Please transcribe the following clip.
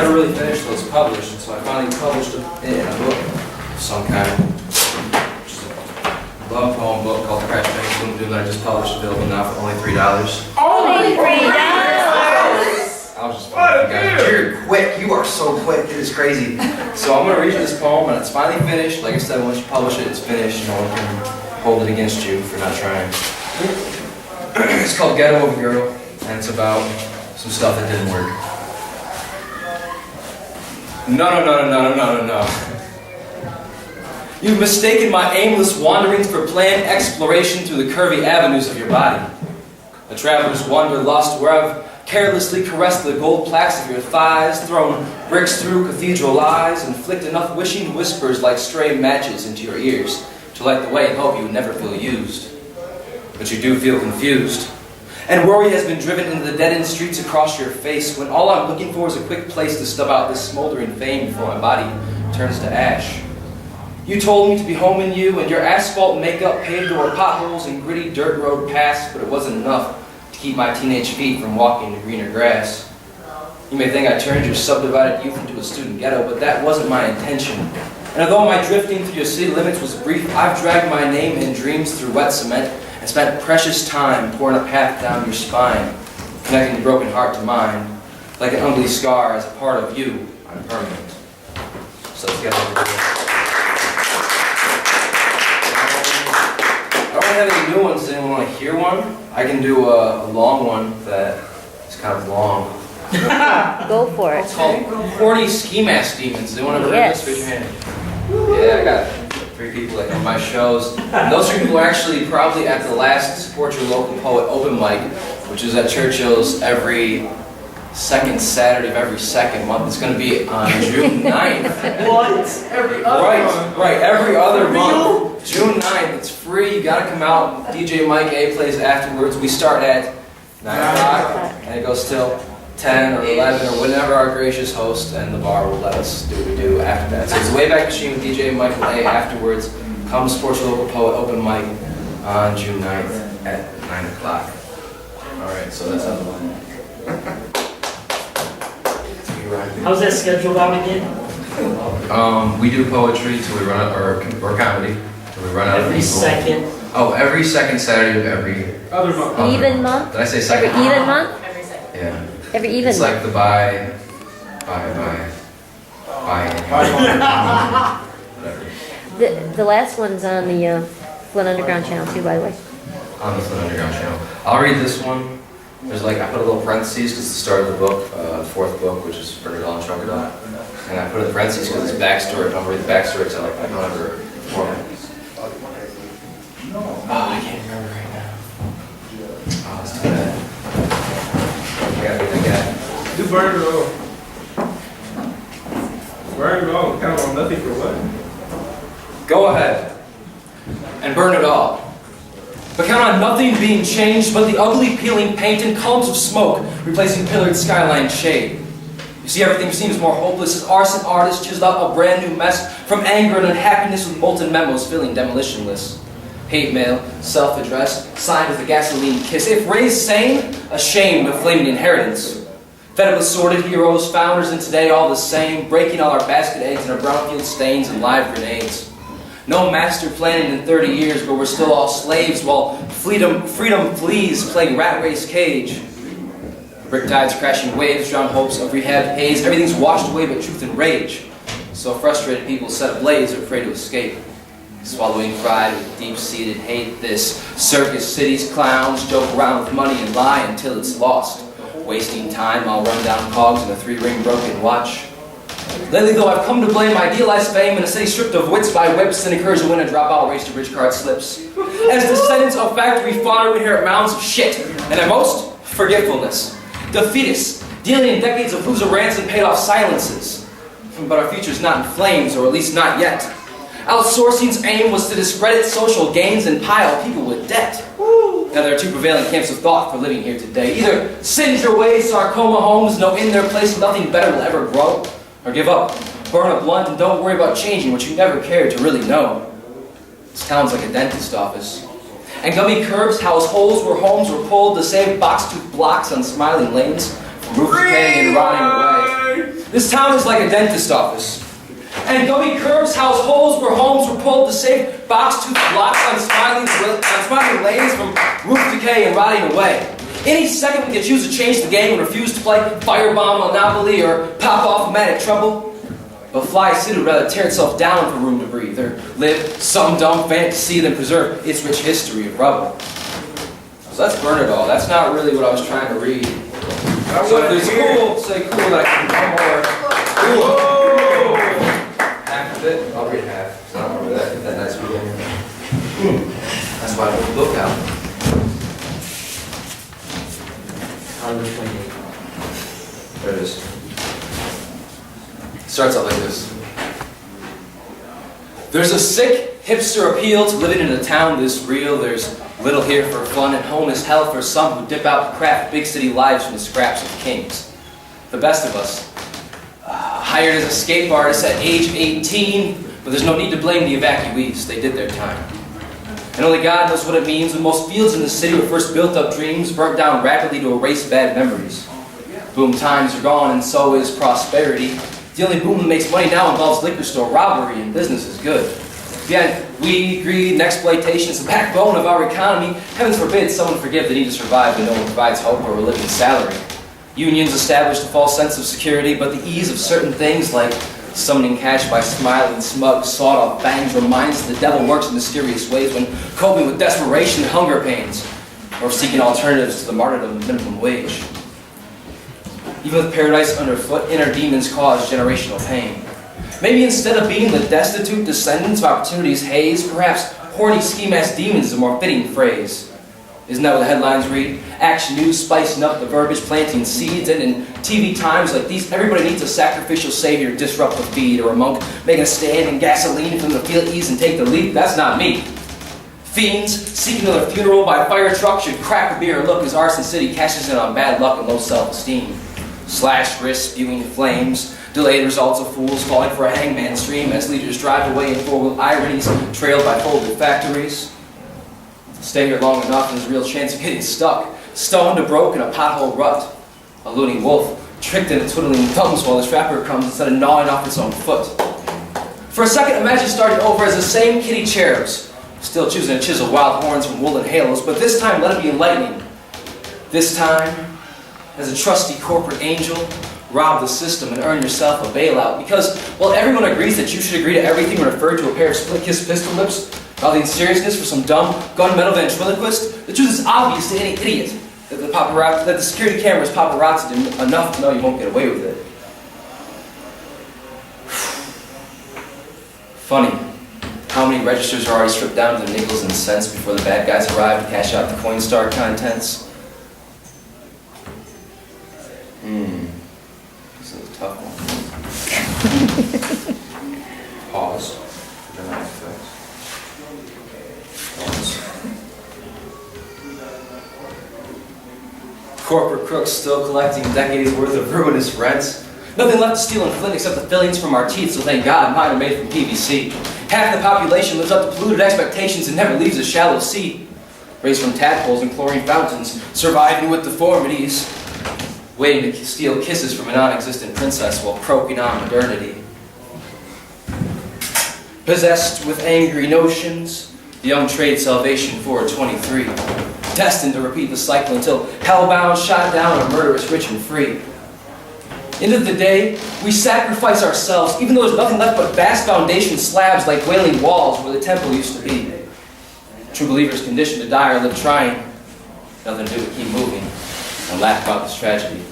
never really finished till it's published, and so I finally published it in a book of some kind. Which is a love poem book called Crash Bang Boom Doom that I just published, available now for only $3. Only $3! I was just fucking with you guys. You're quick. You are so quick. It is crazy. So I'm going to read you this poem, and it's finally finished. Like I said, once you publish it, it's finished. No one can hold it against you for not trying. It's called Ghetto of a Girl, and it's about some stuff that didn't work. No. You've mistaken my aimless wanderings for planned exploration through the curvy avenues of your body. A traveler's wanderlust where I've carelessly caressed the gold plaques of your thighs, thrown bricks through cathedral eyes, and flicked enough wishing whispers like stray matches into your ears to light the way and hope you would never feel used. But you do feel confused. And worry has been driven into the dead-end streets across your face when all I'm looking for is a quick place to stub out this smoldering flame before my body turns to ash. You told me to be home in you, and your asphalt makeup paved over potholes and gritty dirt road paths, but it wasn't enough to keep my teenage feet from walking to greener grass. You may think I turned your subdivided youth into a student ghetto, but that wasn't my intention. And although my drifting through your city limits was brief, I've dragged my name and dreams through wet cement and spent precious time pouring a path down your spine, connecting your broken heart to mine. Like an ugly scar as a part of you, I'm permanent. So let's get over here. I don't really have any new ones. Does anyone want to hear one? I can do a long one that is kind of long. Go for it. It's called Horny Ski Mask Demons. Does anyone ever heard this? Raise your hand. Yeah, I got 3 people that come to my shows. And those 3 people are actually probably at the last Support Your Local Poet open mic, which is at Churchill's every second Saturday of every second month. It's going to be on June 9th. What? Every other month? Right, every other month. June 9th. It's free. You got to come out. DJ Mike A plays afterwards. We start at 9 o'clock, and it goes till 10 or 11 or whenever our gracious host and the bar will let us do what we do after that. So it's a Wayback Machine with DJ Michael A afterwards. Come support your local poet open mic on June 9th at 9 o'clock. Alright, so that's the one. How's that scheduled out again? We do poetry till we run out, or comedy till we run out of people. Every second. Oh, every second Saturday of every Other month. Even month? Did I say second? Every even month? Every second. Yeah. Every even It's month. like the bye. Whatever. The last one's on the Flint Underground channel too, by the way. On the Flint Underground channel. I'll read this one. There's like, I put a little parentheses because it's the start of the book, 4th book, which is Bernard and Trunkadon. And I put in parentheses because it's backstory. I'll read the backstory because I don't ever form it. Oh, I can't remember right now. Oh, let's do that. I gotta be that guy. Do burn it all. Burn it all. Count on nothing for what? Go ahead and burn it all. But count on nothing being changed but the ugly peeling paint and columns of smoke replacing pillared skyline shade. You see, everything seems more hopeless as arson artists chisel out a brand new mess from anger and unhappiness with molten memos filling demolition lists. Hate mail, self-addressed, signed with a gasoline kiss. If raised sane, ashamed of flaming inheritance. Fed up with sordid heroes, founders, and today all the same, breaking all our basket eggs and our brownfield stains and live grenades. No master planning in 30 years, but we're still all slaves while freedom flees playing rat race cage. Brick tides, crashing waves, drown hopes of rehab haze. Everything's washed away but truth and rage. So frustrated people set ablaze, afraid to escape. Swallowing pride with deep-seated hate. This circus city's clowns joke around with money and lie until it's lost. Wasting time, I'll run down cogs in a 3-ring broken watch. Lately, though, I've come to blame idealized fame in a city stripped of wits by whips and encourage the winner to drop out race to rich card slips. As descendants of factory fodder, we inherit mounds of shit, and at most, forgetfulness. Defeatists, dealing in decades of loser rants and paid-off silences. But our future's not in flames, or at least not yet. Outsourcing's aim was to discredit social gains and pile people with debt. Now there are 2 prevailing camps of thought for living here today. Either singe your way, sarcoma homes, know in their place nothing better will ever grow, or give up, burn a blunt, and don't worry about changing what you never cared to really know. This town's like a dentist office. And gummy curbs house holes where homes were pulled to save box-tooth blocks on smiling lanes from roof decaying and rotting away. This town is like a dentist office. And gummy curbs house holes where homes were pulled to save box-toothed blocks on smiling lanes from roof decay and rotting away. Any second we could choose to change the game and refuse to play Firebomb Monopoly or Pop Off Manic Trouble. But Fly City would rather tear itself down for room to breathe or live some dumb fantasy than preserve its rich history of rubble. So let's burn it all. That's not really what I was trying to read. So if it's cool, say cool that I can come more. Cool. Half of it, I'll read half. I don't remember that nice reading. That's why I put the book out. Number 28. There it is. It starts out like this. There's a sick hipster appeal to living in a town this real. There's little here for fun and home is hell for some who dip out to craft big city lives from the scraps of kings. The best of us. Hired as escape artists at age 18, but there's no need to blame the evacuees. They did their time. And only God knows what it means when most fields in the city were first built up dreams, burnt down rapidly to erase bad memories. Boom times are gone, and so is prosperity. The only boom that makes money now involves liquor store robbery, and business is good. Yet, weed, greed, and exploitation is the backbone of our economy. Heavens forbid someone forgive the need to survive when no one provides hope or a living salary. Unions established a false sense of security, but the ease of certain things like summoning cash by smiling, smug, sawed-off bangs reminds us the devil works in mysterious ways when coping with desperation and hunger pains, or seeking alternatives to the martyrdom of minimum wage. Even with paradise underfoot, inner demons cause generational pain. Maybe instead of being the destitute descendants of opportunity's haze, perhaps horny scheme-ass demons is a more fitting phrase. Isn't that what the headlines read? Action news spicing up the verbiage, planting seeds, and in TV times like these, everybody needs a sacrificial savior to disrupt the feed, or a monk making a stand in gasoline from the field ease and take the lead. That's not me. Fiends seeking another funeral by fire truck should crack a beer or look as Arson City cashes in on bad luck and low self-esteem. Slash wrists spewing flames, delayed results of fools falling for a hangman stream as leaders drive away in four-wheel ironies trailed by folded factories. Stay here long enough and there's a real chance of getting stuck, stoned or broke in a pothole rut. A loony wolf, tricked into twiddling thumbs while the trapper comes instead of gnawing off its own foot. For a second, imagine starting over as the same kitty cherubs, still choosing to chisel wild horns from woolen halos, but this time let it be enlightening. This time, as a trusty corporate angel, rob the system and earn yourself a bailout. Because, while everyone agrees that you should agree to everything referred to a pair of split-kiss pistol lips, causing seriousness for some dumb gunmetal ventriloquist, the truth is obvious to any idiot that the security cameras paparazzied him enough to know you won't get away with it. Funny how many registers are already stripped down to nickels and cents before the bad guys arrive to cash out the Coinstar contents. This is a tough one. Pause. Dramatic effects. Corporate crooks still collecting decades worth of ruinous rents. Nothing left to steal in Flint except the fillings from our teeth, so thank God mine are made from PVC. Half the population lives up to polluted expectations and never leaves a shallow sea. Raised from tadpoles and chlorine fountains, surviving with deformities, waiting to steal kisses from a non-existent princess while croaking on modernity. Possessed with angry notions, the young trade salvation for 23. Destined to repeat the cycle until hellbound, shot down, or murderous, rich and free. End of the day, we sacrifice ourselves, even though there's nothing left but vast foundation slabs like wailing walls where the temple used to be. True believers conditioned to die or live trying. Nothing to do but keep moving and laugh about this tragedy.